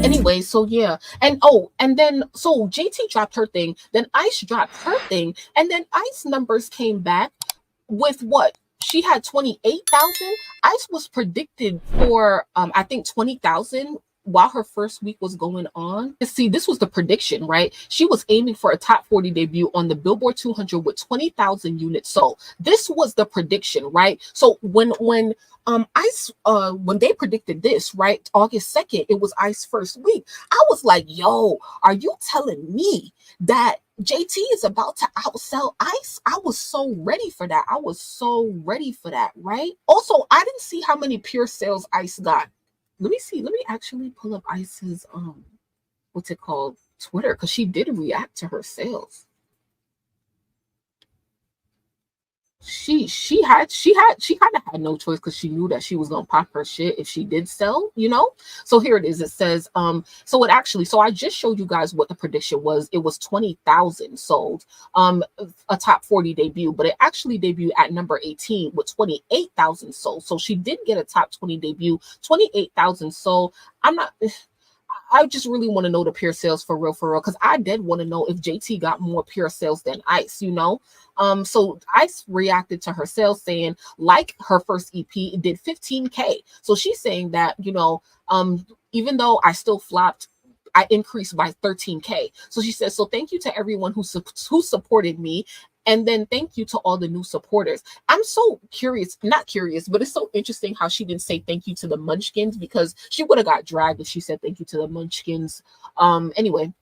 Anyway, so yeah, and then so JT dropped her thing, then Ice dropped her thing, and then Ice numbers came back with what? She had 28,000. Ice was predicted for I think 20,000 while her first week was going on. See, this was the prediction, right? She was aiming for a top 40 debut on the Billboard 200 with 20,000 units sold. This was the prediction, right? So when Ice when they predicted this, right, August 2nd, it was Ice's first week. I was like, yo, are you telling me that JT is about to outsell Ice? I was so ready for that. I was so ready for that, right? Also, I didn't see how many pure sales Ice got. Let me see. Let me actually pull up Ice's what's it called? Twitter, because she did react to her sales. She kind of had no choice because she knew that she was gonna pop her shit if she did sell, you know. So here it is. It says so it actually, so I just showed you guys what the prediction was. It was 20,000 sold, a top 40 debut, but it actually debuted at number 18 with 28,000 sold. So she did get a top 20 debut, 28,000 sold. I just really want to know the pure sales for real, because I did want to know if JT got more pure sales than Ice, you know. So Ice reacted to her sales saying, like her first EP, it did 15K. So she's saying that, you know, even though I still flopped, I increased by 13K. So she says, so thank you to everyone who supported me. And then thank you to all the new supporters. I'm so curious, not curious, but it's so interesting how she didn't say thank you to the Munchkins, because she would have got dragged if she said thank you to the Munchkins. Anyway,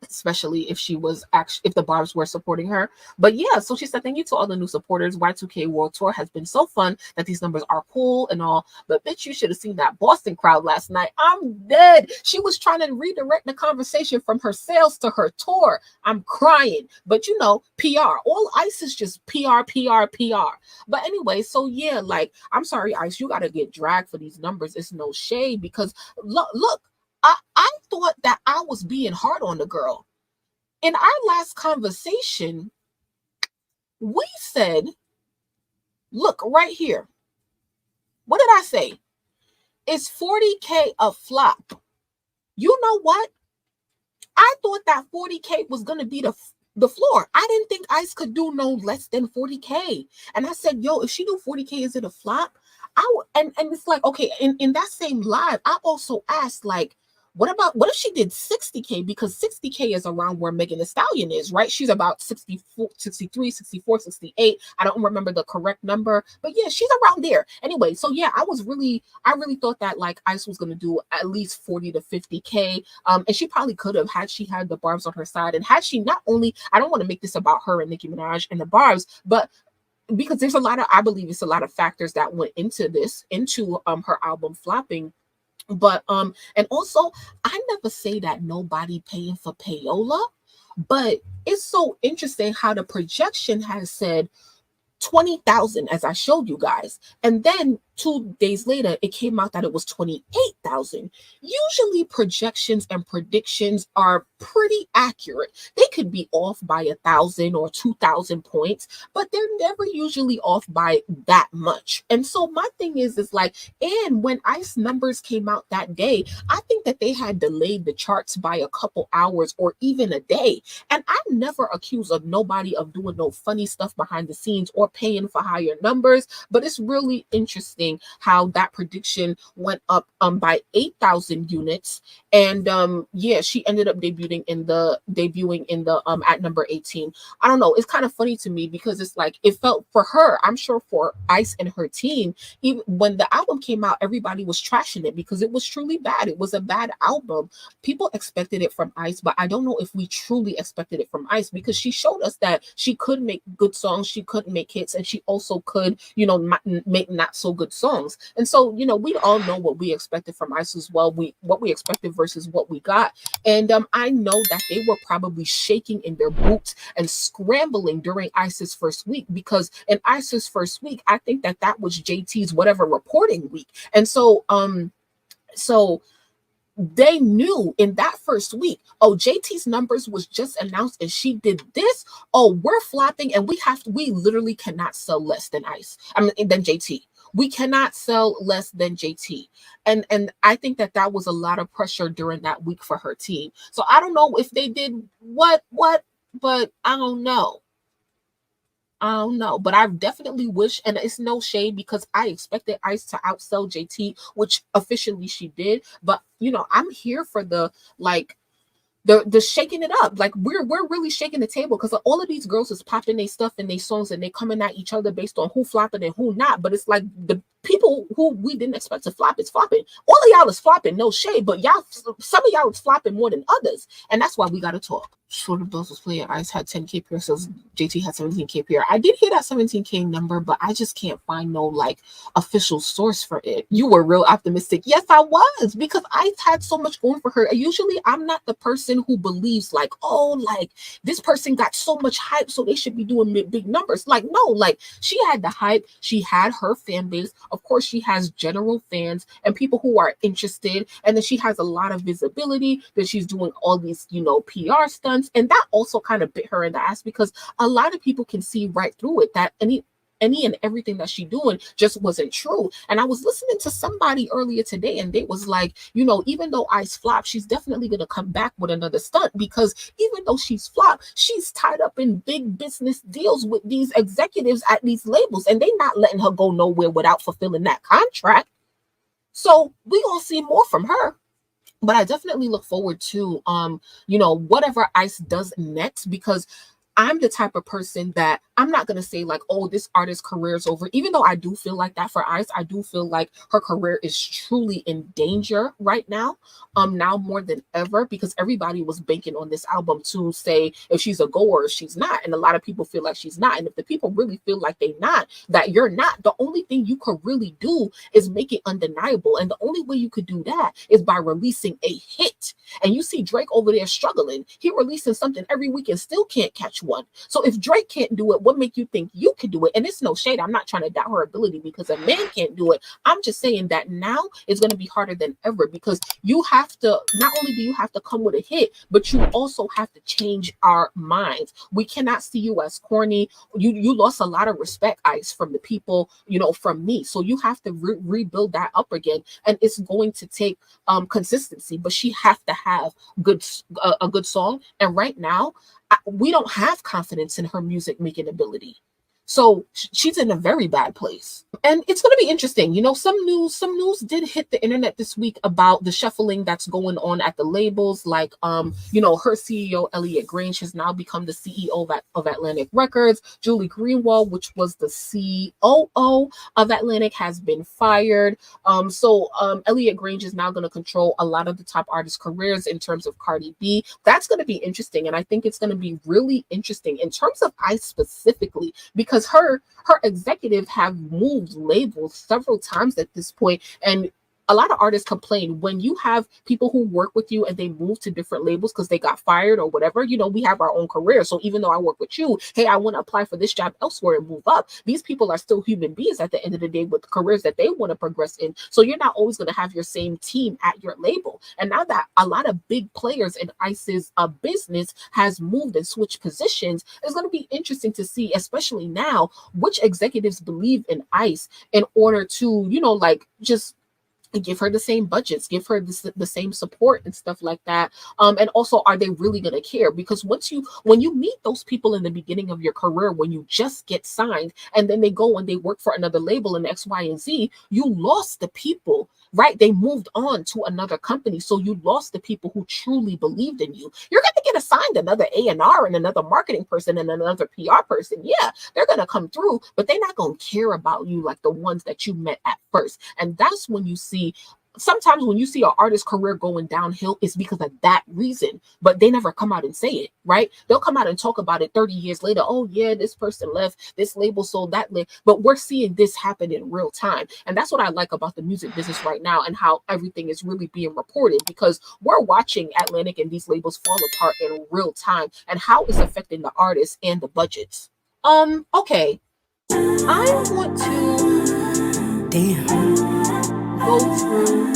especially if she was actually, if the Barbs were supporting her. But yeah, so she said thank you to all the new supporters. Y2K World Tour has been so fun, that these numbers are cool and all, but bitch, you should have seen that Boston crowd last night. I'm dead. She was trying to redirect the conversation from her sales to her tour. I'm crying. But you know, PR, all Ice is just PR. But anyway, so yeah, like, I'm sorry, Ice, you gotta get dragged for these numbers. It's no shade, because look, I thought that I was being hard on the girl. In our last conversation, we said, look right here. What did I say? Is 40K a flop? You know what? I thought that 40K was going to be the floor. I didn't think Ice could do no less than 40K. And I said, yo, if she do 40K, is it a flop? And it's like, okay, in that same live, I also asked, like, what if she did 60K? Because 60K is around where Megan Thee Stallion is, right? She's about 64, 63, 64, 68. I don't remember the correct number, but yeah, she's around there. Anyway, so yeah, I really thought that, like, Ice was going to do at least 40 to 50K. And she probably could have, had she had the Barbs on her side. And had she not only, I don't want to make this about her and Nicki Minaj and the Barbs, but because there's I believe it's a lot of factors that went into her album flopping. But and also, I never say that nobody paying for payola, but it's so interesting how the projection has said 20,000, as I showed you guys, and then 2 days later it came out that it was 28,000. Usually projections and predictions are pretty accurate. They could be off by 1,000 or 2,000 points, but they're never usually off by that much. And so my thing is like, and when Ice numbers came out that day, I think that they had delayed the charts by a couple hours or even a day. And I never accuse of nobody of doing no funny stuff behind the scenes or paying for higher numbers, but it's really interesting how that prediction went up by 8,000 units. And yeah, she ended up debuting in the at number 18. I don't know, it's kind of funny to me, because it's like, it felt for her, I'm sure for Ice and her team, even when the album came out, everybody was trashing it because it was truly bad. It was a bad album. People expected it from Ice, but I don't know if we truly expected it from Ice, because she showed us that she could make good songs, she could make hits, and she also could, you know, make not so good songs. And so, you know, we all know what we expected from Ice as well. What we expected versus what we got. And I know that they were probably shaking in their boots and scrambling during Ice's first week, because in Ice's first week, I think that was JT's whatever reporting week. And so so they knew in that first week, oh, JT's numbers was just announced and she did this. Oh, we're flopping and we literally cannot sell less than Ice. I mean, than JT. We cannot sell less than JT. And I think that that was a lot of pressure during that week for her team. So I don't know if they did what, but I don't know. I don't know, but I definitely wish, and it's no shade because I expected Ice to outsell JT, which officially she did. But I'm here for the like the shaking it up. Like we're really shaking the table because all of these girls is popping their stuff and their songs and they coming at each other based on who flopping and who not. But it's like the people who we didn't expect to flop is flopping. All of y'all is flopping, no shade, but some of y'all is flopping more than others, and that's why we got to talk. Shorter Bills was playing. Ice had 10K pair, so JT had 17K pair. I did hear that 17K number, but I just can't find no like official source for it. You were real optimistic. Yes, I was, because Ice had so much going for her. Usually I'm not the person who believes like, oh, like this person got so much hype, so they should be doing big numbers. Like, no, like she had the hype. She had her fan base. Of course, she has general fans and people who are interested. And then she has a lot of visibility that she's doing all these, PR stunts. And that also kind of bit her in the ass because a lot of people can see right through it that any and everything that she doing just wasn't true. And I was listening to somebody earlier today and they was like, even though Ice flopped, she's definitely going to come back with another stunt because even though she's flopped, she's tied up in big business deals with these executives at these labels and they not letting her go nowhere without fulfilling that contract. So we gonna see more from her. But I definitely look forward to whatever Ice does next, because I'm the type of person that I'm not going to say like, oh, this artist's career is over. Even though I do feel like that for Ice, I do feel like her career is truly in danger right now. Now more than ever, because everybody was banking on this album to say if she's a goer or she's not. And a lot of people feel like she's not. And if the people really feel like that you're not, the only thing you could really do is make it undeniable. And the only way you could do that is by releasing a hit. And you see Drake over there struggling. He releasing something every week and still can't catch one. So if Drake can't do it, what make you think you can do it? And it's no shade. I'm not trying to doubt her ability because a man can't do it. I'm just saying that now it's going to be harder than ever because you have to, not only do you have to come with a hit, but you also have to change our minds. We cannot see you as corny. You lost a lot of respect, Ice, from the people, from me. So you have to rebuild that up again. And it's going to take consistency, but she have to have a good song. And right now, we don't have confidence in her music making ability. So she's in a very bad place. And it's going to be interesting. Some news did hit the internet this week about the shuffling that's going on at the labels. Like, her CEO, Elliot Grange, has now become the CEO of Atlantic Records. Julie Greenwald, which was the COO of Atlantic, has been fired. So Elliot Grange is now going to control a lot of the top artists' careers in terms of Cardi B. That's going to be interesting. And I think it's going to be really interesting in terms of Ice specifically, because her executive have moved labels several times at this point, and a lot of artists complain when you have people who work with you and they move to different labels because they got fired or whatever. We have our own career. So even though I work with you, hey, I want to apply for this job elsewhere and move up. These people are still human beings at the end of the day with careers that they want to progress in. So you're not always going to have your same team at your label. And now that a lot of big players in Ice's business has moved and switched positions, it's going to be interesting to see, especially now, which executives believe in Ice in order to, just give her the same budgets, give her the same support and stuff like that. And also, are they really going to care? Because when you meet those people in the beginning of your career, when you just get signed and then they go and they work for another label in X, Y, and Z, you lost the people, right? They moved on to another company. So you lost the people who truly believed in you. You're going to get assigned another A&R and another marketing person and another PR person. Yeah, they're going to come through, but they're not going to care about you like the ones that you met at first. And that's when you see, sometimes when you see an artist's career going downhill, it's because of that reason, but they never come out and say it, right? They'll come out and talk about it 30 years later. Oh yeah, this person left, this label sold that label. But we're seeing this happen in real time. And that's what I like about the music business right now and how everything is really being reported, because we're watching Atlantic and these labels fall apart in real time and how it's affecting the artists and the budgets. Okay. I want to go through